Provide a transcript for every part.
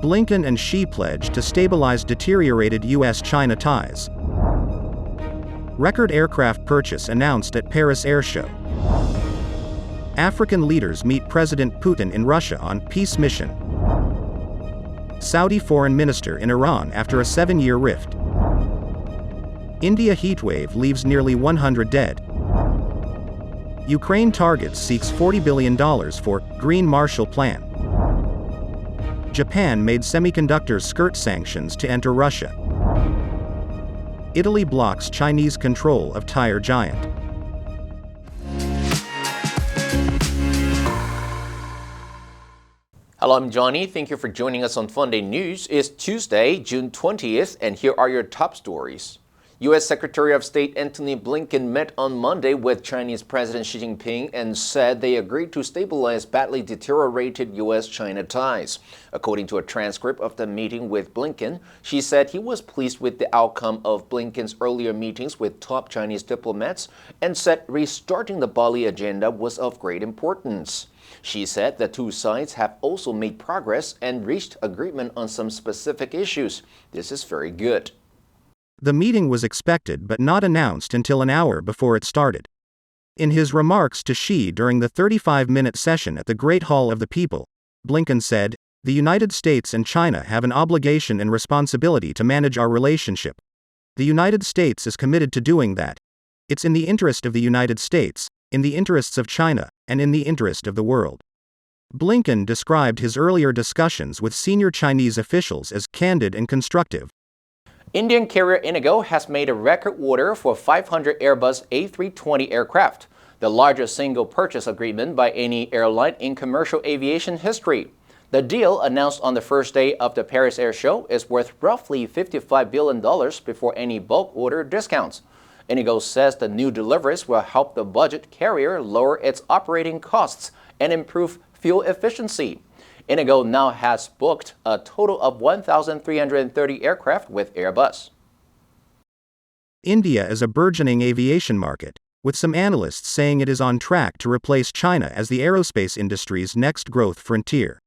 Blinken and Xi pledged to stabilize deteriorated U.S.-China ties. Record aircraft purchase announced at Paris Airshow. African leaders meet President Putin in Russia on peace mission. Saudi foreign minister in Iran after a 7-year rift. India heatwave leaves nearly 100 dead. Ukraine targets seeks $40 billion for Green Marshall Plan. Japan made semiconductors skirt sanctions to enter Russia. Italy blocks Chinese control of Tyre giant. Hello, I'm Johnny. Thank you for joining us on Funday News. It's Tuesday, June 20th, and here are your top stories. U.S. Secretary of State Antony Blinken met on Monday with Chinese President Xi Jinping and said they agreed to stabilize badly deteriorated U.S.-China ties. According to a transcript of the meeting with Blinken, Xi said he was pleased with the outcome of Blinken's earlier meetings with top Chinese diplomats and said restarting the Bali agenda was of great importance. She said the two sides have also made progress and reached agreement on some specific issues. This is very good. The meeting was expected but not announced until an hour before it started. In his remarks to Xi during the 35-minute session at the Great Hall of the People, Blinken said, "The United States and China have an obligation and responsibility to manage our relationship. The United States is committed to doing that. It's in the interest of the United States, in the interests of China, and in the interest of the world." Blinken described his earlier discussions with senior Chinese officials as candid and constructive. Indian carrier Indigo has made a record order for 500 Airbus A320 aircraft, the largest single purchase agreement by any airline in commercial aviation history. The deal, announced on the first day of the Paris Air Show, is worth roughly $55 billion before any bulk order discounts. Indigo says the new deliveries will help the budget carrier lower its operating costs and improve fuel efficiency. Indigo now has booked a total of 1,330 aircraft with Airbus. India is a burgeoning aviation market, with some analysts saying it is on track to replace China as the aerospace industry's next growth frontier.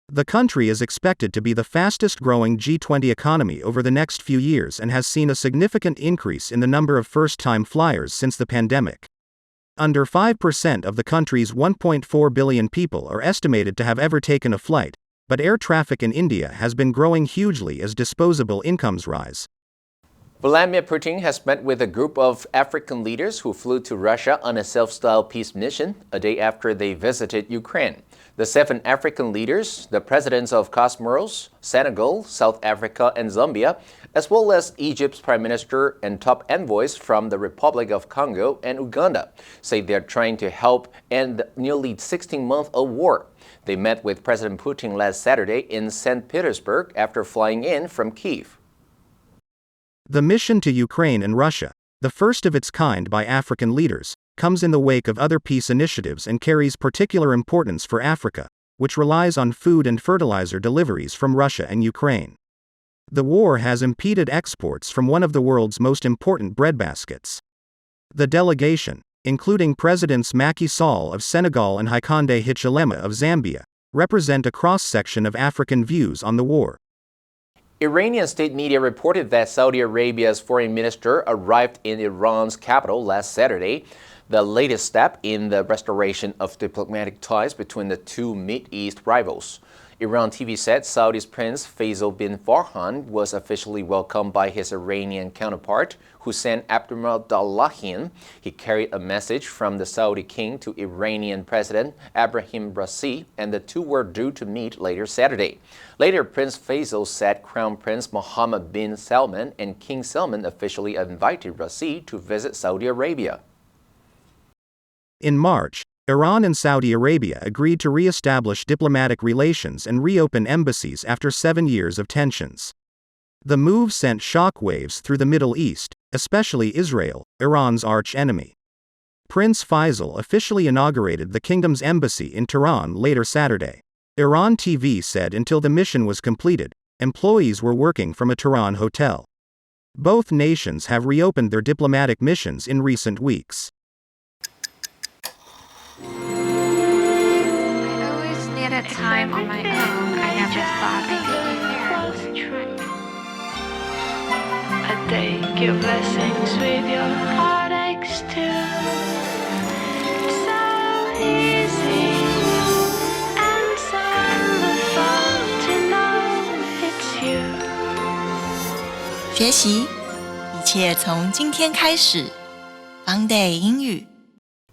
The country is expected to be the fastest-growing G20 economy over the next few years and has seen a significant increase in the number of first-time flyers since the pandemic. Under 5% of the country's 1.4 billion people are estimated to have ever taken a flight, but air traffic in India has been growing hugely as disposable incomes rise. Vladimir Putin has met with a group of African leaders who flew to Russia on a self-styled peace mission a day after they visited Ukraine. The 7 African leaders, the presidents of Comoros, Senegal, South Africa, and Zambia, as well as Egypt's prime minister and top envoys from the Republic of Congo and Uganda, say they're trying to help end the nearly 16-month-old war. They met with President Putin last Saturday in St. Petersburg after flying in from Kyiv. The mission to Ukraine and Russia, the first of its kind by African leaders, comes in the wake of other peace initiatives and carries particular importance for Africa, which relies on food and fertilizer deliveries from Russia and Ukraine. The war has impeded exports from one of the world's most important breadbaskets. The delegation, including Presidents Macky Sall of Senegal and Hakainde Hichilema of Zambia, represent a cross-section of African views on the war. Iranian state media reported that Saudi Arabia's foreign minister arrived in Iran's capital last Saturday, the latest step in the restoration of diplomatic ties between the two Mideast rivals. Iran TV said Saudi's Prince Faisal bin Farhan was officially welcomed by his Iranian counterpart, Hussein Abdulmadallahian. He carried a message from the Saudi king to Iranian President Ebrahim Raisi, and the two were due to meet later Saturday. Later, Prince Faisal said Crown Prince Mohammed bin Salman and King Salman officially invited Raisi to visit Saudi Arabia. In March, Iran and Saudi Arabia agreed to re-establish diplomatic relations and reopen embassies after 7 years of tensions. The move sent shockwaves through the Middle East, especially Israel, Iran's arch-enemy. Prince Faisal officially inaugurated the kingdom's embassy in Tehran later Saturday. Iran TV said until the mission was completed, employees were working from a Tehran hotel. Both nations have reopened their diplomatic missions in recent weeks. Time on my own, I just thought I could Take your blessings with your heartaches too. It's so easy and so wonderful to know it's you. 学习，一切从今天开始。Funday 英语。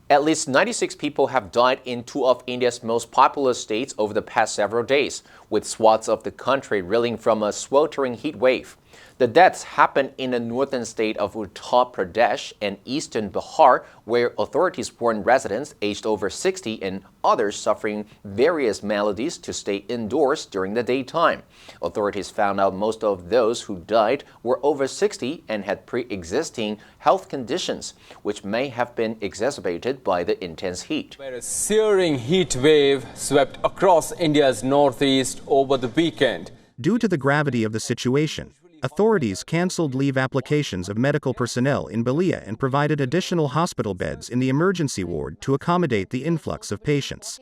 At least 96 people have died in two of India's most populous states over the past several days, with swaths of the country reeling from a sweltering heat wave. The deaths happened in the northern state of Uttar Pradesh and eastern Bihar, where authorities warned residents aged over 60 and others suffering various maladies to stay indoors during the daytime. Authorities found out most of those who died were over 60 and had pre-existing health conditions, which may have been exacerbated by the intense heat. A searing heat wave swept across India's northeast over the weekend. Due to the gravity of the situation, authorities cancelled leave applications of medical personnel in Balia and provided additional hospital beds in the emergency ward to accommodate the influx of patients.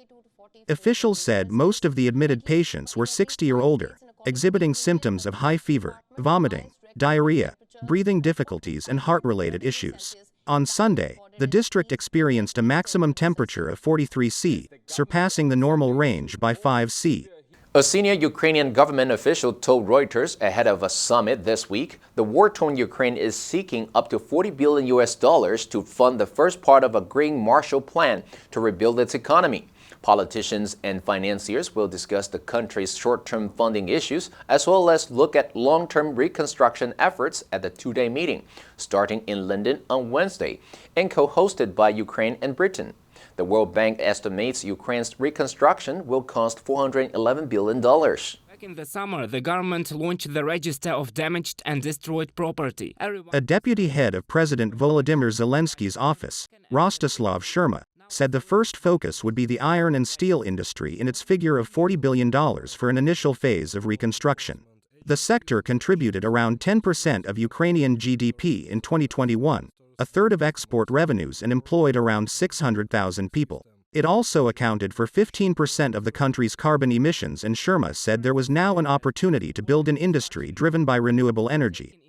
Officials said most of the admitted patients were 60 or older, exhibiting symptoms of high fever, vomiting, diarrhea, breathing difficulties and heart-related issues. On Sunday, the district experienced a maximum temperature of 43 C, surpassing the normal range by 5 C. A senior Ukrainian government official told Reuters ahead of a summit this week, the war-torn Ukraine is seeking up to $40 billion to fund the first part of a Green Marshall Plan to rebuild its economy. Politicians and financiers will discuss the country's short-term funding issues as well as look at long-term reconstruction efforts at the two-day meeting, starting in London on Wednesday and co-hosted by Ukraine and Britain. The World Bank estimates Ukraine's reconstruction will cost $411 billion. Back in the summer, the government launched the Register of Damaged and Destroyed Property. A deputy head of President Volodymyr Zelensky's office, Rostislav Sherma, said the first focus would be the iron and steel industry in its figure of $40 billion for an initial phase of reconstruction. The sector contributed around 10% of Ukrainian GDP in 2021, a third of export revenues, and employed around 600,000 people. It also accounted for 15% of the country's carbon emissions, and Sherma said there was now an opportunity to build an industry driven by renewable energy.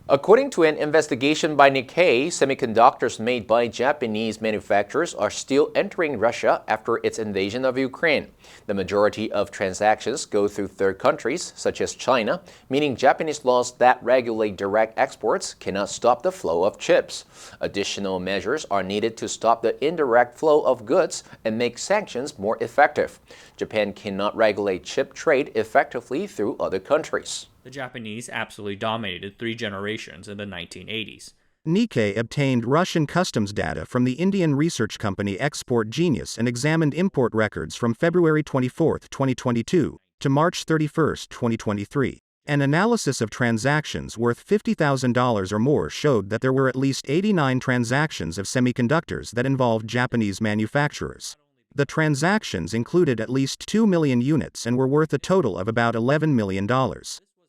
According to an investigation by Nikkei, semiconductors made by Japanese manufacturers are still entering Russia after its invasion of Ukraine. The majority of transactions go through third countries, such as China, meaning Japanese laws that regulate direct exports cannot stop the flow of chips. Additional measures are needed to stop the indirect flow of goods and make sanctions more effective. Japan cannot regulate chip trade effectively through other countries. The Japanese absolutely dominated 3 generations in the 1980s. Nikkei obtained Russian customs data from the Indian research company Export Genius and examined import records from February 24, 2022, to March 31, 2023. An analysis of transactions worth $50,000 or more showed that there were at least 89 transactions of semiconductors that involved Japanese manufacturers. The transactions included at least 2 million units and were worth a total of about $11 million.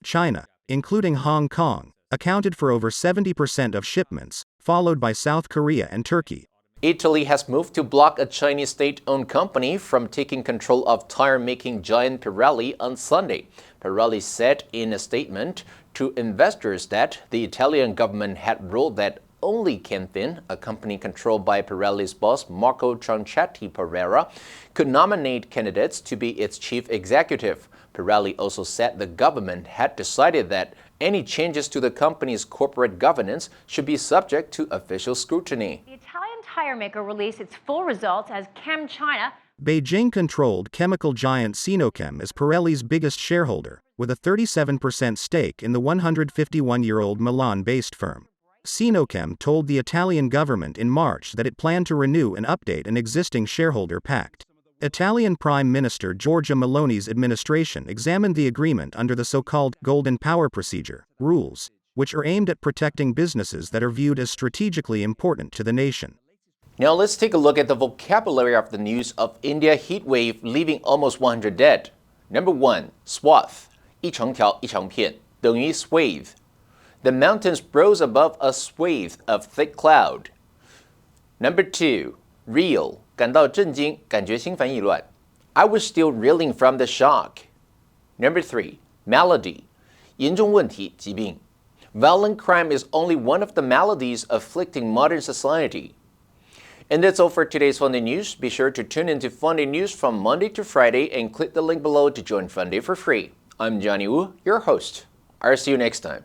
China, including Hong Kong, accounted for over 70% of shipments, followed by South Korea and Turkey. Italy has moved to block a Chinese state-owned company from taking control of tire-making giant Pirelli on Sunday. Pirelli said in a statement to investors that the Italian government had ruled that only Kenfin, a company controlled by Pirelli's boss Marco Tronchetti Pereira, could nominate candidates to be its chief executive. Pirelli also said the government had decided that any changes to the company's corporate governance should be subject to official scrutiny. The Italian tire maker released its full results as ChemChina. Beijing-controlled chemical giant Sinochem is Pirelli's biggest shareholder, with a 37% stake in the 151-year-old Milan-based firm. Sinochem told the Italian government in March that it planned to renew and update an existing shareholder pact. Italian Prime Minister Giorgia Meloni's administration examined the agreement under the so-called Golden Power Procedure rules, which are aimed at protecting businesses that are viewed as strategically important to the nation. Now let's take a look at the vocabulary of the news of India heat wave leaving almost 100 dead. Number 1, swath, 一长条一长片等于 swathe. The mountains rose above a swathe of thick cloud. Number 2, reel, 感到震惊，感觉心烦意乱。I was still reeling from the shock. Number 3, malady, 严重问题，疾病。Violent crime is only one of the maladies afflicting modern society. And that's all for today's Funday News. Be sure to tune into Funday News from Monday to Friday and click the link below to join Funday for free. I'm Johnny Wu, your host. I'll see you next time.